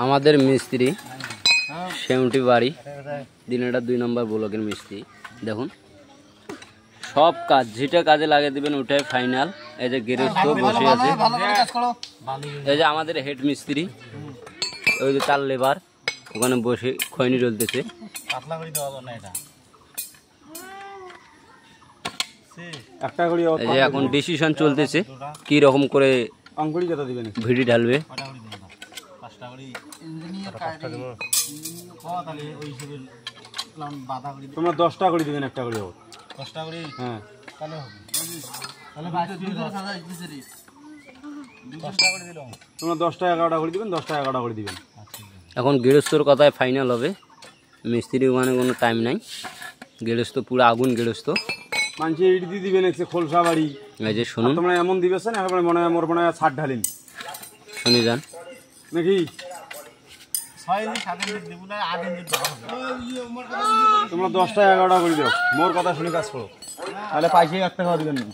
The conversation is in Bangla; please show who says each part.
Speaker 1: আমাদের মিস্ত্রি সেমটি বাড়ি দিনেটা 2 নম্বর ব্লকের মিস্ত্রি। দেখুন সব কাজ যেটা কাজে লাগিয়ে দিবেন ওটাই ফাইনাল। এই যে গৃহস্থ বসে আছে, এই যে আমাদের হেড মিস্ত্রি, ওই যে তার লেবার ওখানে বসে খৈনি জ্বলতেছে। এই যে এখন ডিসিশন চলতেছে কি রকম করে ভিডি ঢালবে।
Speaker 2: তোমরা 10 টাকা করে দিবেন, একটা করে 10 টাকা করে। হ্যাঁ তোমরা 10 টাকা 11টা করে দিবেন, 10 টাকা 11টা করে দিবেন।
Speaker 1: এখন গৃহস্থর কথায় ফাইনাল হবে, মিস্ত্রি ওখানে কোনো টাইম নাই। গৃহস্থ পুরো আগুন গৃহস্থ
Speaker 2: মানুষ ইট দিয়ে দিবেন, একটু খোলসা বাড়ি।
Speaker 1: এই যে শুনুন,
Speaker 2: তোমরা এমন দিবেছেন একেবারে মনে হয় মোর মনে হয় 60 ঢালিন
Speaker 1: শুনে যান
Speaker 2: নাকি। তোমরা 10 টাকা 11টা করে দিও, মোর কথা শুনে কাজ করো, তাহলে পয়সা 1 টাকা দিবেন না।